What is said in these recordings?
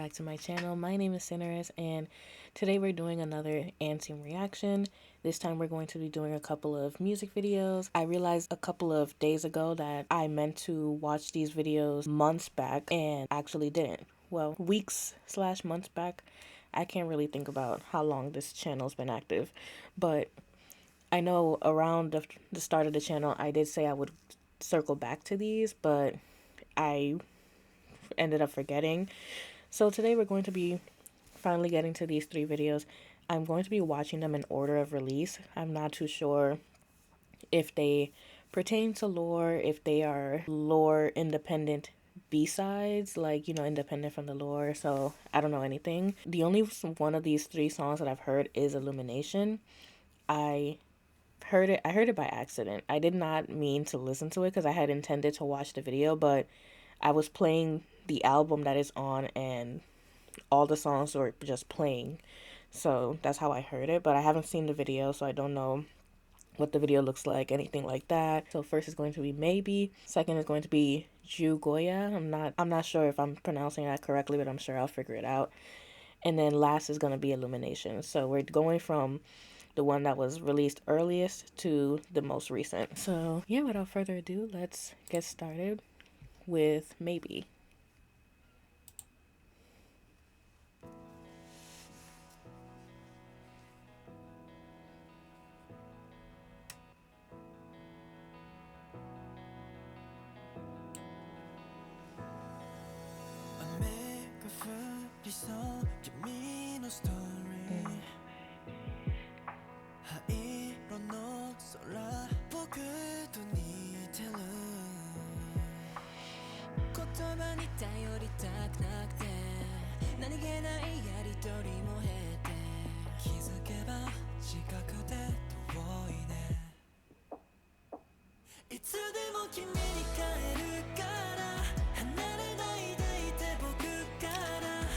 back to my channel. My name is Cineris, and today we're doing another Anthem reaction. This time we're going to be doing a couple of music videos. I realized a couple of days ago that I meant to watch these videos months back and actually didn't. Well, weeks slash months back. I can't really think about how long this channel's been active, but I know around the start of the channel I did say I would circle back to these, but I ended up forgetting. So today we're going to be finally getting to these three videos. I'm going to be watching them in order of release. I'm not too sure if they pertain to lore, if they are lore independent B-sides, like, you know, independent from the lore. So I don't know anything. The only one of these three songs that I've heard is Illumination. I heard it by accident. I did not mean to listen to it because I had intended to watch the video, but I was playing the album that is on and all the songs were just playing. So that's how I heard it, but I haven't seen the video, so I don't know what the video looks like, anything like that. So first is going to be Maybe. Second is going to be Jyuugoya. I'm not sure if I'm pronouncing that correctly, but I'm sure I'll figure it out. And then last is going to be Illumination. So we're going from the one that was released earliest to the most recent. So yeah, without further ado, let's get started with Maybe.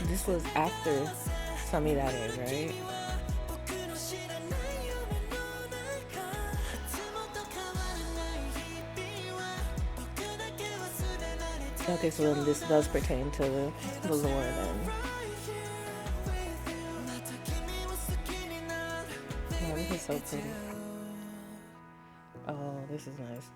This was after Samidare, right? Okay, so then this does pertain to the lore then. Oh, this is so pretty. Oh, this is nice.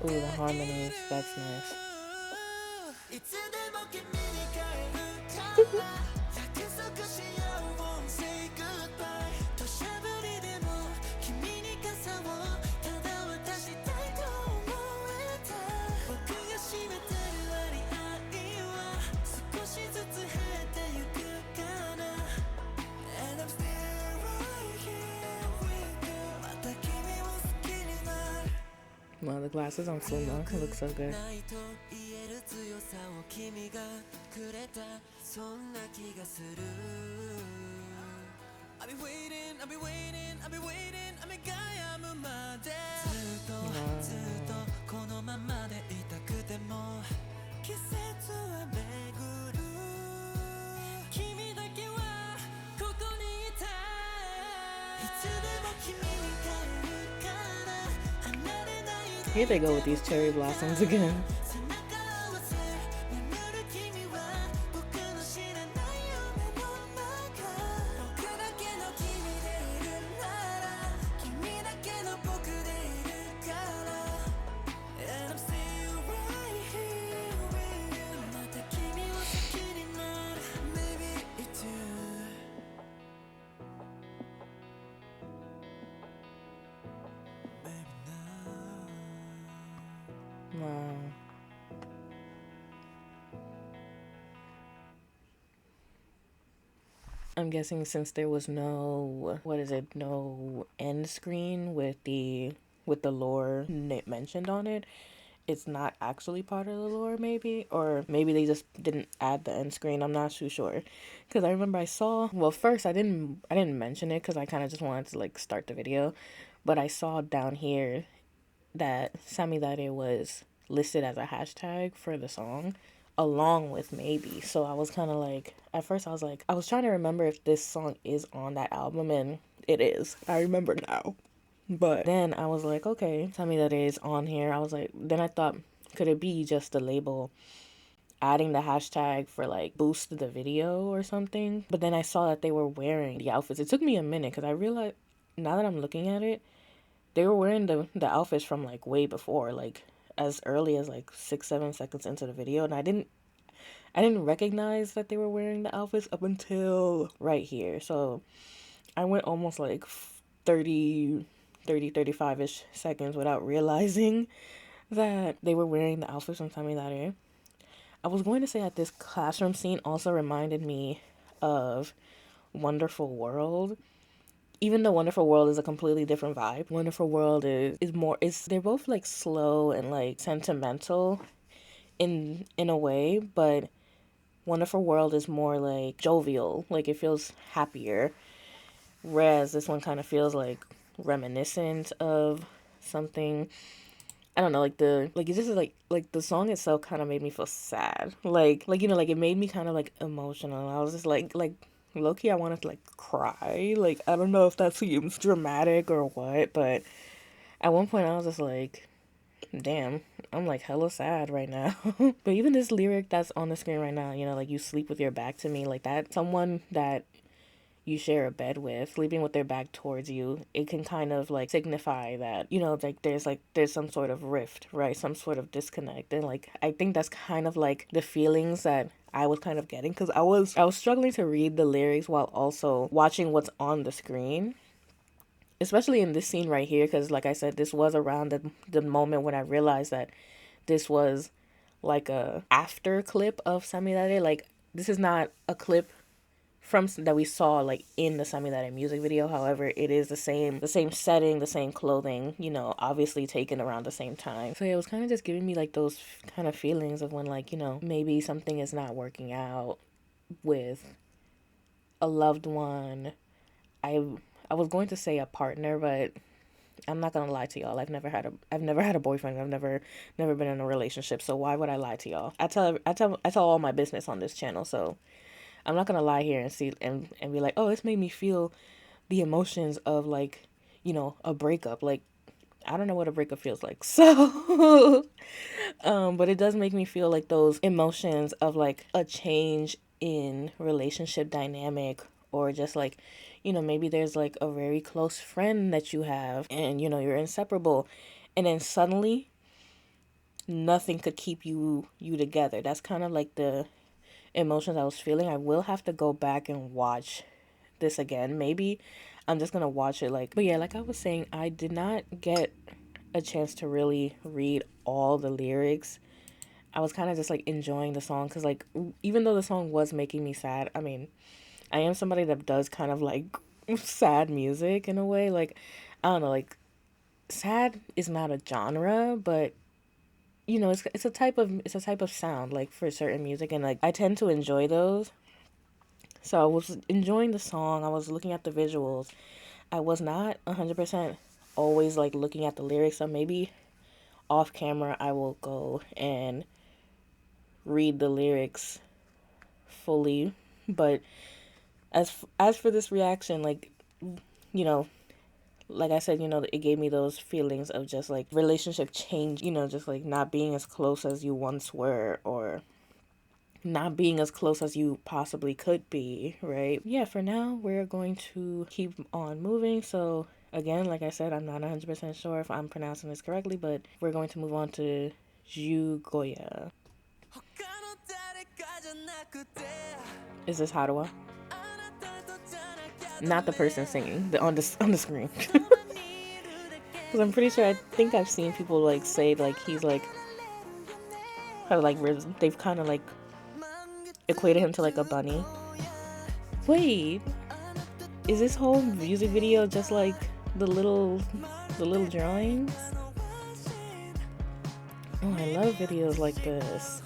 Ooh, the harmonies, that's nice. Well, the glasses on Suma look so good. Here they go with these cherry blossoms again. Wow. I'm guessing since there was no, no end screen with the lore mentioned on it, it's not actually part of the lore, maybe, or maybe they just didn't add the end screen. I'm not too sure, because I remember I saw, well, first I didn't mention it because I kind of just wanted to like start the video, but I saw down here that Samidare was listed as a hashtag for the song along with Maybe. So I was kind of like, at first I was like, I was trying to remember if this song is on that album, and it is. I remember now. But then I was like, okay, Samidare is on here. I was like, then I thought, could it be just the label adding the hashtag for like boost the video or something? But then I saw that they were wearing the outfits. It took me a minute because I realized, now that I'm looking at it, they were wearing the outfits from like way before, like as early as like 6-7 seconds into the video, and I didn't recognize that they were wearing the outfits up until right here. So I went almost like 35-ish seconds without realizing that they were wearing the outfits from Samidare. I was going to say that this classroom scene also reminded me of Wonderful World. Even though Wonderful World is a completely different vibe, Wonderful World is more, they're both like slow and like sentimental in a way, but Wonderful World is more like jovial, like it feels happier, whereas this one kind of feels like reminiscent of something. I don't know, like it's just like the song itself kind of made me feel sad, like like it made me kind of like emotional. I was just like low-key I wanted to like cry. Like I don't know if that seems dramatic or what, but at one point I was just like, damn, I'm like hella sad right now. But even this lyric that's on the screen right now, like you sleep with your back to me, like that, someone that you share a bed with, sleeping with their back towards you, it can kind of like signify that, like there's some sort of rift, right? Some sort of disconnect. And like I think that's kind of like the feelings that I was kind of getting, because I was struggling to read the lyrics while also watching what's on the screen, especially in this scene right here, because like I said, this was around the moment when I realized that this was like a after clip of Samidare. Like this is not a clip from that we saw like in the Samidare music video. However, it is the same setting, the same clothing, obviously taken around the same time. So yeah, it was kind of just giving me like those kind of feelings of when like, maybe something is not working out with a loved one. I was going to say a partner, but I'm not gonna lie to y'all. I've never had a boyfriend. I've never been in a relationship. So why would I lie to y'all? I tell all my business on this channel. So I'm not gonna lie here and see and be like, oh, this made me feel the emotions of like, a breakup. Like, I don't know what a breakup feels like. So, but it does make me feel like those emotions of like a change in relationship dynamic, or just like, maybe there's like a very close friend that you have and, you're inseparable, and then suddenly nothing could keep you together. That's kind of like the emotions I was feeling. I will have to go back and watch this again. Maybe I'm just gonna watch it like, but yeah, like I was saying, I did not get a chance to really read all the lyrics. I was kind of just like enjoying the song, because like even though the song was making me sad, I mean, I am somebody that does kind of like sad music in a way. Like, I don't know, like sad is not a genre, but it's a type of sound, like for certain music, and like I tend to enjoy those. So I was enjoying the song. I was looking at the visuals. I was not 100% always like looking at the lyrics. So maybe off camera I will go and read the lyrics fully. But as for this reaction, like, like I said, it gave me those feelings of just like relationship change, just like not being as close as you once were, or not being as close as you possibly could be, right? Yeah, for now, we're going to keep on moving. So again, like I said, I'm not 100% sure if I'm pronouncing this correctly, but we're going to move on to Jyuugoya. Is this Harawa? Not the person singing, on the screen. Because I'm pretty sure, I think I've seen people like say like he's like, how like they've kind of like equated him to like a bunny. Wait, is this whole music video just like the little drawings? Oh, I love videos like this.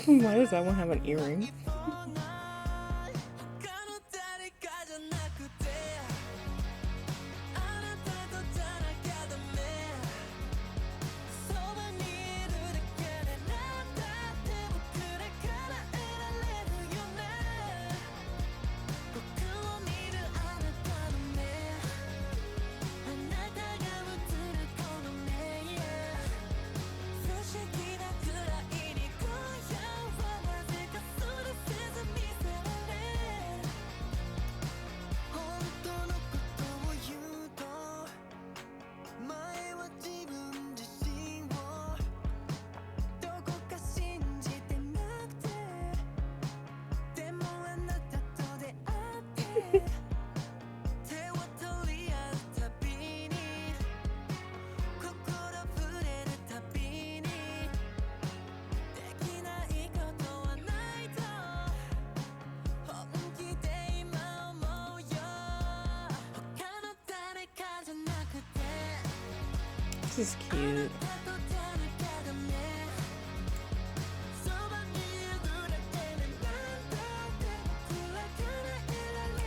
Why does that one have an earring? This is cute.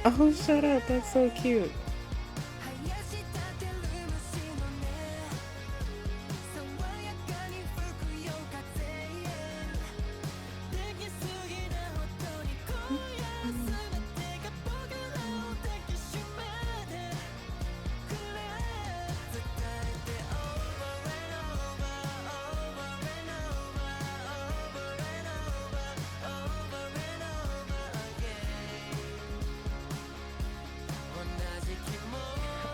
Oh, shut up. That's so cute.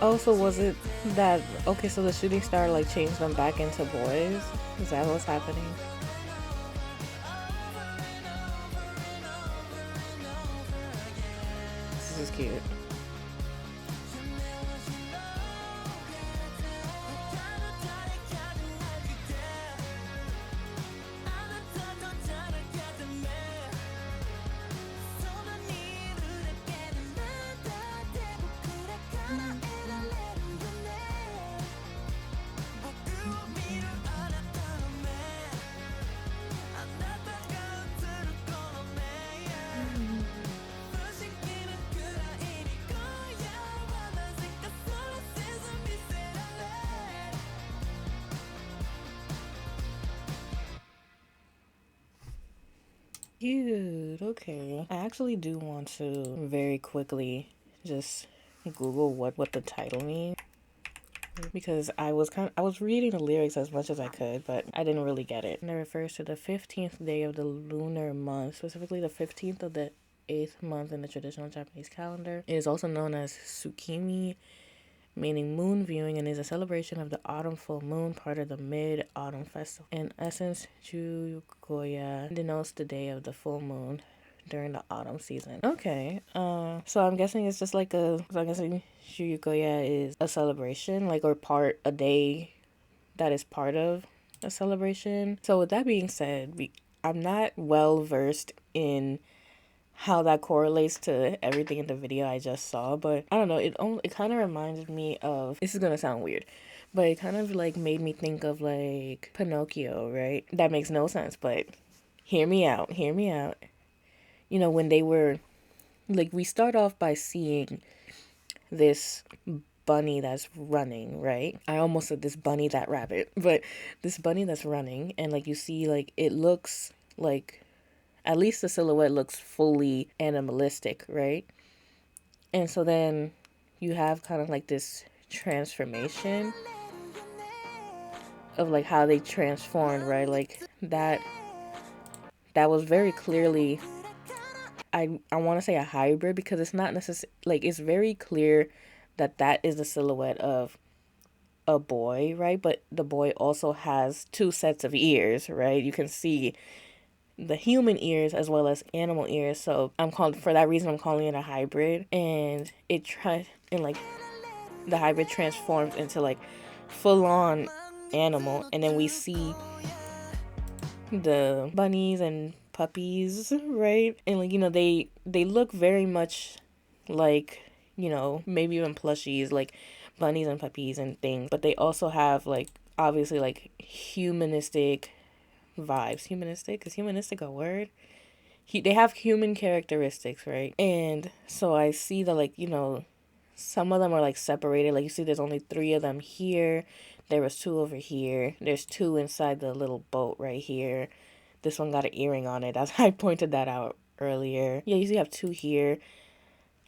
Oh, so was it that, okay, so the shooting star like changed them back into boys? Is that what's happening? This is cute. Cute. Okay. I actually do want to very quickly just Google what the title means, because I was reading the lyrics as much as I could, but I didn't really get it. And it refers to the 15th day of the lunar month, specifically the 15th of the 8th month in the traditional Japanese calendar. It is also known as Tsukimi, meaning moon viewing, and is a celebration of the autumn full moon, part of the mid-autumn festival. In essence, Jyuugoya denotes the day of the full moon during the autumn season. Okay, so I'm guessing it's just like so I'm guessing Jyuugoya is a celebration, like, or a day that is part of a celebration. So with that being said, I'm not well versed in how that correlates to everything in the video I just saw, but I don't know, it kind of reminded me of, this is gonna sound weird, but it kind of like made me think of like Pinocchio, right? That makes no sense, but hear me out. You know, when they were like, we start off by seeing this bunny that's running, right? I almost said this bunny, that rabbit, but this bunny that's running, and like you see, like, it looks like, at least the silhouette looks fully animalistic, right? And so then you have kind of like this transformation of like how they transformed, right? Like that was very clearly, I want to say a hybrid, because it's not necessarily, like, it's very clear that is the silhouette of a boy, right? But the boy also has two sets of ears, right? You can see the human ears as well as animal ears. So for that reason, I'm calling it a hybrid. And like the hybrid transforms into like full on animal, and then we see the bunnies and puppies, right? And like, they look very much like, maybe even plushies, like bunnies and puppies and things, but they also have like obviously like humanistic vibes. Humanistic? Is humanistic a word? They have human characteristics, right? And so I see that, like, some of them are like separated. Like, you see, there's only 3 of them here. There was 2 over here. There's 2 inside the little boat right here. This one got an earring on it. As I pointed that out earlier. Yeah, you see, you have 2 here.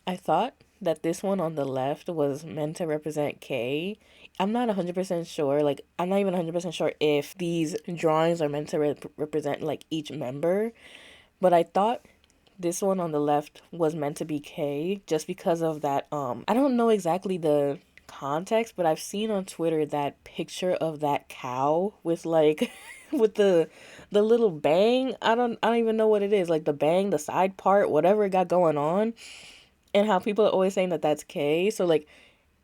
I thought that this one on the left was meant to represent K. I'm not 100% sure. Like, I'm not even 100% sure if these drawings are meant to represent, like, each member. But I thought this one on the left was meant to be K just because of that. I don't know exactly the context, but I've seen on Twitter that picture of that cow with like with the little bang. I don't even know what it is. Like the bang, the side part, whatever it got going on, and how people are always saying that that's K. So like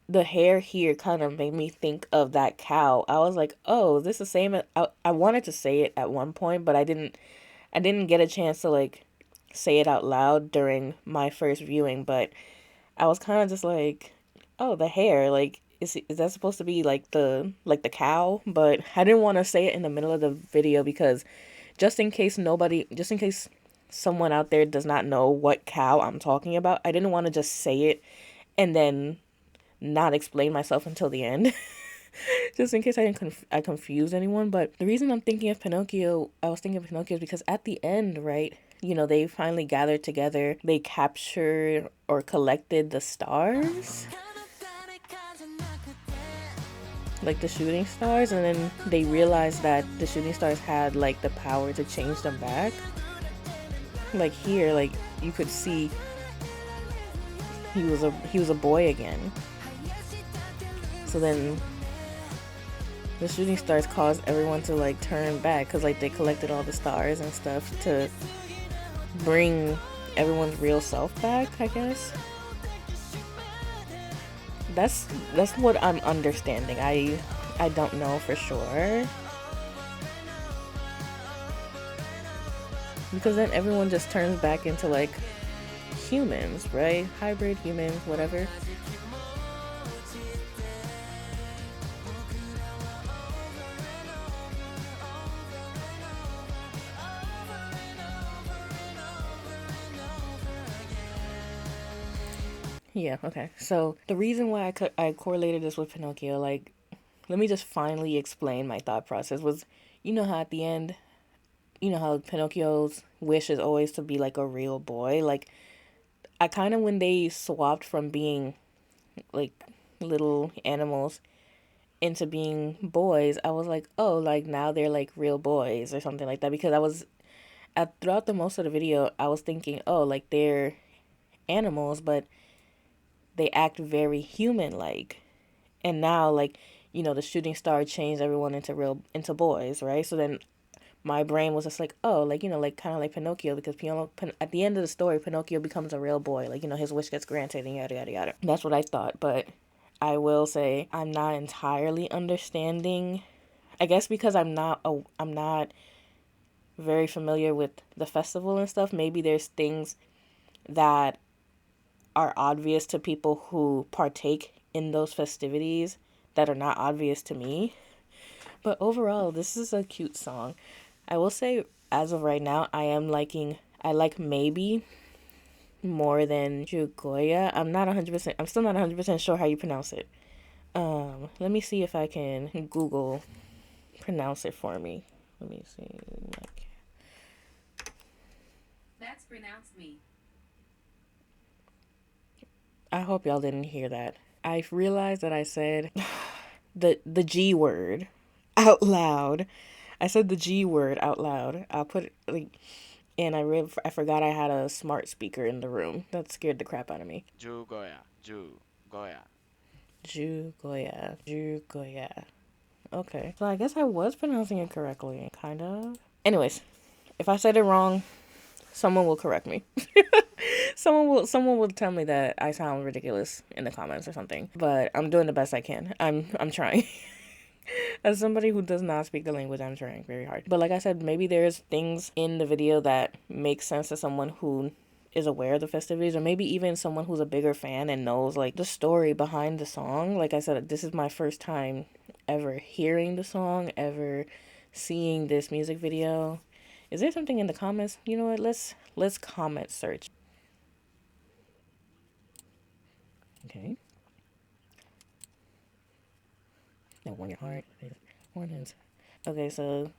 the hair here kind of made me think of that cow. I was like, oh, this is the same. I wanted to say it at one point, but I didn't get a chance to like say it out loud during my first viewing, but I was kind of just like, oh, the hair, like is that supposed to be like the cow? But I didn't want to say it in the middle of the video because just in case someone out there does not know what cow I'm talking about, I didn't want to just say it and then not explain myself until the end. Just in case I confuse anyone. But the reason I was thinking of Pinocchio is because at the end, right, they finally gathered together. They captured or collected the stars, like the shooting stars, and then they realized that the shooting stars had like the power to change them back. Like here, like you could see he was a boy again. So then the shooting stars caused everyone to like turn back because like they collected all the stars and stuff to bring everyone's real self back, I guess. That's what I'm understanding. I don't know for sure. Because then everyone just turns back into like humans, right? Hybrid humans, whatever. Yeah, okay. So the reason why I correlated this with Pinocchio, like, let me just finally explain my thought process was, how at the end, how Pinocchio's wish is always to be like a real boy. Like, I kind of, when they swapped from being like little animals into being boys, I was like, oh, like now they're like real boys or something like that. Because throughout the most of the video, I was thinking, oh, like they're animals, but they act very human like. And now, like, the shooting star changed everyone into boys, right? So then my brain was just like, oh, like, like kind of like Pinocchio, because at the end of the story, Pinocchio becomes a real boy. Like, his wish gets granted and yada, yada, yada. That's what I thought. But I will say I'm not entirely understanding. I guess because I'm not very familiar with the festival and stuff. Maybe there's things that are obvious to people who partake in those festivities that are not obvious to me. But overall, this is a cute song. I will say, as of right now, I like Maybe more than Jyuugoya. I'm still not 100% sure how you pronounce it. Let me see if I can Google pronounce it for me. Let me see. That's pronounced me. I hope y'all didn't hear that. I realized that I said the G word out loud. I said the G word out loud. I'll put it like, and I forgot I had a smart speaker in the room. That scared the crap out of me. Jyuugoya, Jyuugoya. Jyuugoya. Okay, so I guess I was pronouncing it correctly, kind of. Anyways, if I said it wrong, someone will correct me. Someone will tell me that I sound ridiculous in the comments or something. But I'm doing the best I can. I'm trying. As somebody who does not speak the language, I'm trying very hard. But like I said, maybe there's things in the video that make sense to someone who is aware of the festivities, or maybe even someone who's a bigger fan and knows like the story behind the song. Like I said, this is my first time ever hearing the song, ever seeing this music video. Is there something in the comments? You know what? Let's comment search. Okay. Now warm your heart. Warnings. Okay, so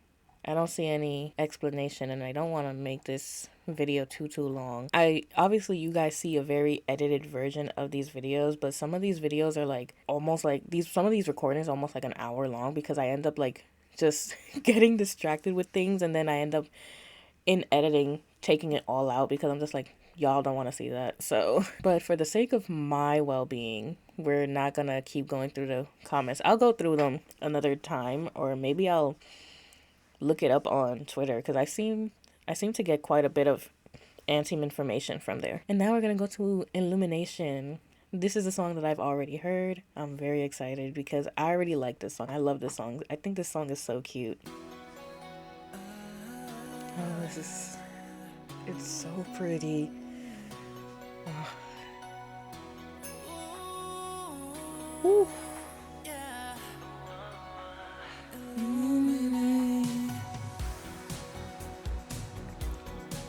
I don't see any explanation, and I don't want to make this video too long. I obviously you guys see a very edited version of these videos, but some of these videos are like almost like these some of these recordings are almost like an hour long because I end up like just getting distracted with things, and then I end up in editing taking it all out because I'm just like, y'all don't want to see that. So, but for the sake of my well-being, we're not gonna keep going through the comments. I'll go through them another time, or maybe I'll look it up on Twitter because I seem to get quite a bit of anti information from there. And now we're gonna go to Illumination. This is a song that I've already heard. I'm very excited because I already like this song. I love this song. I think this song is so cute. Oh, it's so pretty. Oh. Woo.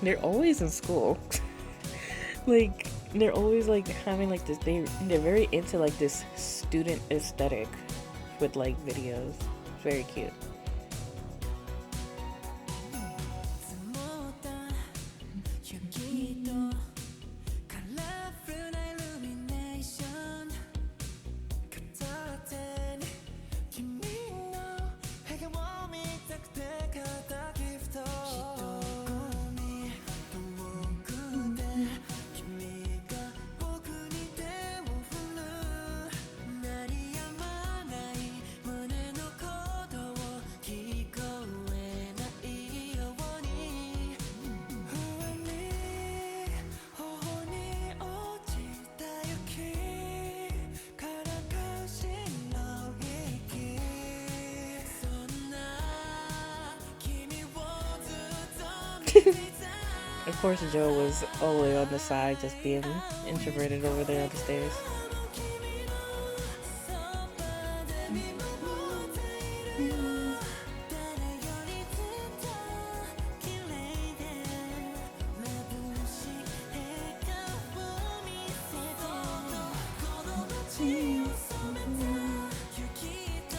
They're always in school. Like they're always like having like this they're very into like this student aesthetic with like videos. It's very cute. Of course, Joe was all the way on the side, just being introverted over there on the stairs.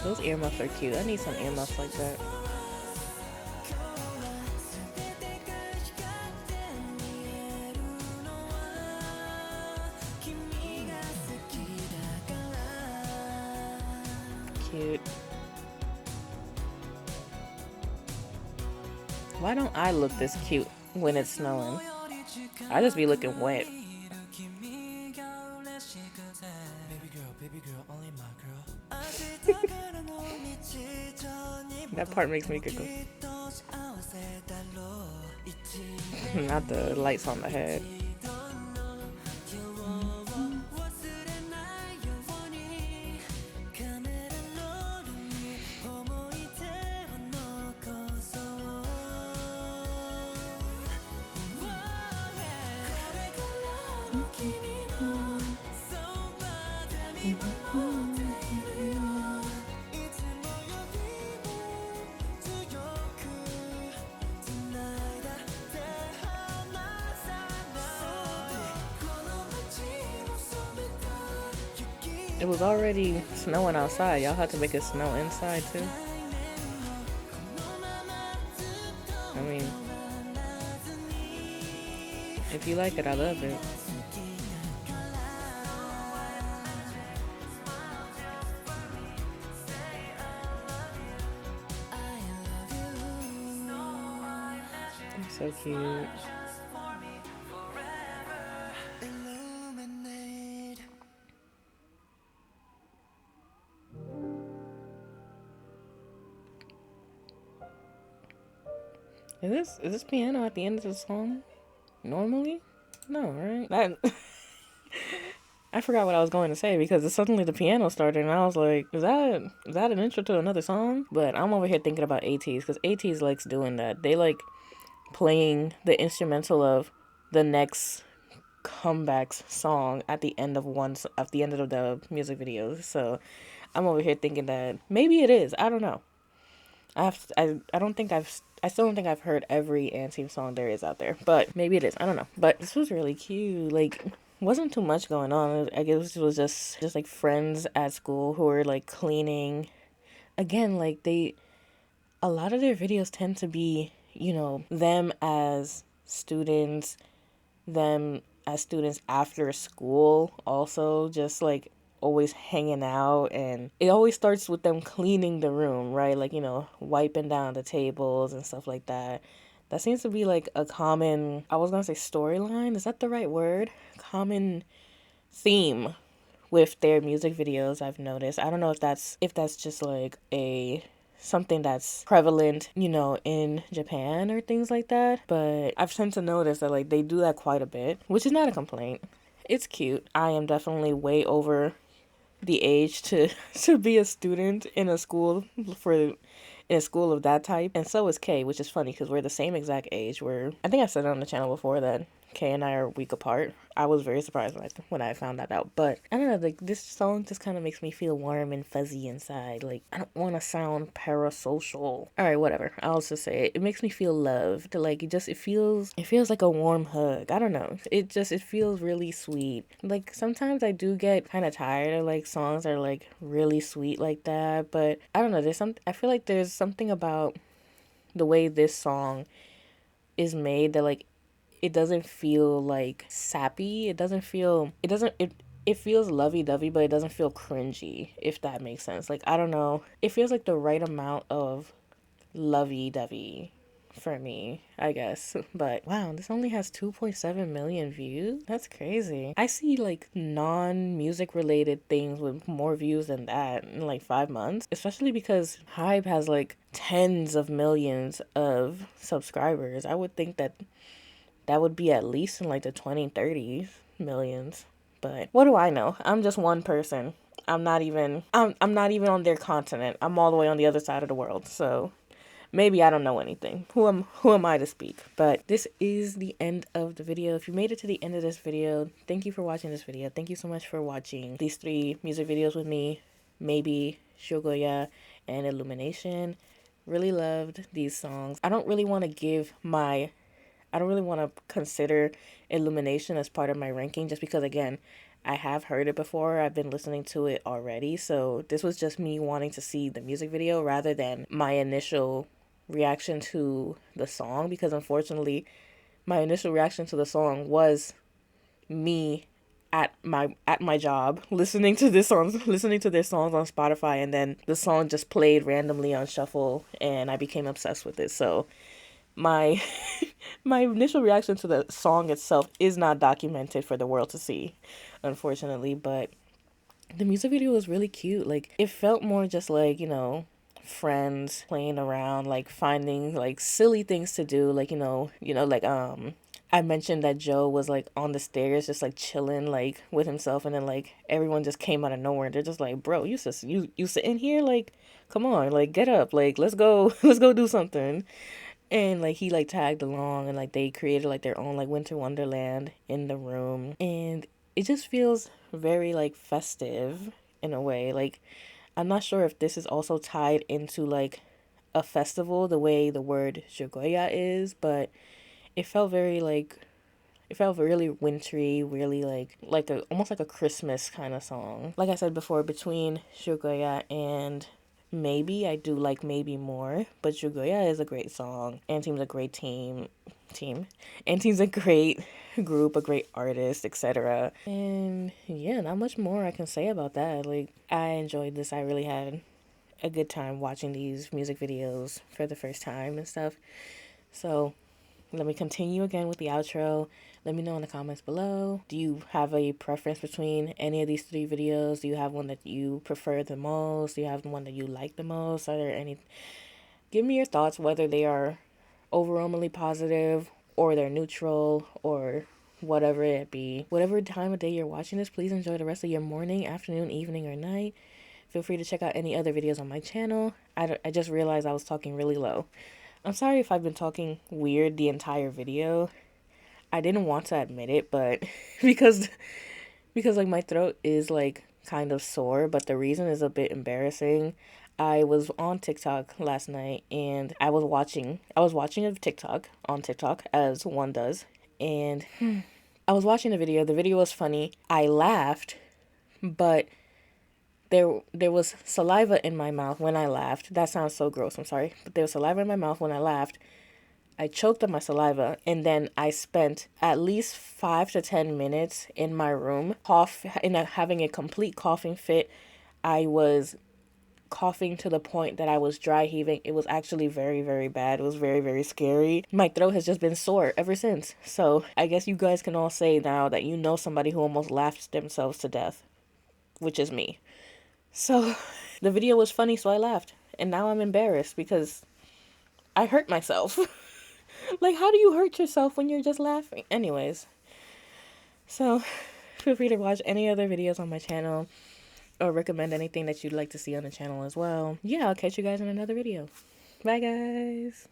Those earmuffs are cute. I need some earmuffs like that. Cute. Why don't I look this cute when it's snowing? I just be looking wet. That part makes me giggle. Not the lights on the head. It was already snowing outside. Y'all had to make it snow inside too. I mean, if you like it, I love it. It's so cute. Is this piano at the end of the song? Normally? No, right? I forgot what I was going to say because suddenly the piano started and I was like, is that an intro to another song? But I'm over here thinking about ATs because ATs likes doing that. They like playing the instrumental of the next comeback's song at the end of the music videos. So I'm over here thinking that maybe it is. I don't know. I don't think I still don't think I've heard every Anthem song there is out there, but maybe it is. I don't know. But this was really cute. Like, wasn't too much going on. I guess it was just like friends at school who were like cleaning. Again, like a lot of their videos tend to be, them as students, them as students after school, also just like always hanging out. And it always starts with them cleaning the room, right? Like, wiping down the tables and stuff like that. That seems to be like a common, I was gonna say storyline, is that the right word? Common theme with their music videos, I've noticed. I don't know if that's just like a something that's prevalent, in Japan or things like that, but I've tend to notice that like they do that quite a bit, which is not a complaint. It's cute. I am definitely way over the age to to be a student in a school of that type, and so is Kay, which is funny because we're the same exact age. I think I said it on the channel before that Kay and I are a week apart. I was very surprised when I found that out. But I don't know, like this song just kind of makes me feel warm and fuzzy inside. Like I don't want to sound parasocial. All right, whatever. I'll just say it. It makes me feel loved. Like it feels like a warm hug. I don't know. It feels really sweet. Like sometimes I do get kind of tired of like songs that are like really sweet like that. But I don't know. I feel like there's something about the way this song is made that like it doesn't feel like sappy. It feels lovey-dovey, but it doesn't feel cringy, if that makes sense. Like I don't know. It feels like the right amount of lovey-dovey for me, I guess. But wow, this only has 2.7 million views. That's crazy. I see like non-music related things with more views than that in like 5 months, especially because Hype has like tens of millions of subscribers. I would think that would be at least in like the 20, 30 millions. But what do I know? I'm just one person. I'm not even on their continent. I'm all the way on the other side of the world. So maybe I don't know anything. Who am I to speak? But this is the end of the video. If you made it to the end of this video, thank you for watching this video. Thank you so much for watching these 3 music videos with me. Maybe Jyuugoya and Illumination. Really loved these songs. I don't really want to consider Illumination as part of my ranking just because, again, I have heard it before. I've been listening to it already. So this was just me wanting to see the music video rather than my initial reaction to the song, because unfortunately, my initial reaction to the song was me at my job listening to their songs on Spotify, and then the song just played randomly on shuffle and I became obsessed with it. So my my initial reaction to the song itself is not documented for the world to see, unfortunately. But the music video was really cute. Like it felt more just like, friends playing around, like finding like silly things to do, like like I mentioned that Joe was like on the stairs just like chilling like with himself, and then like everyone just came out of nowhere. They're just like, "Bro, you sitting here, like come on, like get up, like let's go let's go do something." And like he like tagged along, and like they created like their own like winter wonderland in the room, and it just feels very like festive in a way. Like I'm not sure if this is also tied into like a festival the way the word Jyuugoya is, but it felt very like it felt really wintry, really like a almost like a Christmas kind of song. Like I said before, between Jyuugoya and Maybe, I do like Maybe more, but Jyuugoya is a great song. Anteam's a great team. Anteam's a great group, a great artist, etc. And yeah, not much more I can say about that. Like I enjoyed this. I really had a good time watching these music videos for the first time and stuff. So let me continue again with the outro. Let me know in the comments below. Do you have a preference between any of these 3 videos? Do you have one that you prefer the most? Do you have one that you like the most? Are there any? Give me your thoughts, whether they are overwhelmingly positive or they're neutral or whatever it be. Whatever time of day you're watching this, please enjoy the rest of your morning, afternoon, evening, or night. Feel free to check out any other videos on my channel. I just realized I was talking really low. I'm sorry if I've been talking weird the entire video. I didn't want to admit it, but because like my throat is like kind of sore, but the reason is a bit embarrassing. I was on TikTok last night and I was watching a TikTok on TikTok as one does, and I was watching a video. The video was funny. I laughed, but there was saliva in my mouth when I laughed. That sounds so gross. I'm sorry, but there was saliva in my mouth when I laughed. I choked on my saliva, and then I spent at least 5 to 10 minutes in my room, having a complete coughing fit. I was coughing to the point that I was dry heaving. It was actually very, very bad. It was very, very scary. My throat has just been sore ever since. So I guess you guys can all say now that you know somebody who almost laughed themselves to death, which is me. So the video was funny, so I laughed. And now I'm embarrassed because I hurt myself. Like, how do you hurt yourself when you're just laughing? Anyways, so feel free to watch any other videos on my channel or recommend anything that you'd like to see on the channel as well. Yeah, I'll catch you guys in another video. Bye, guys.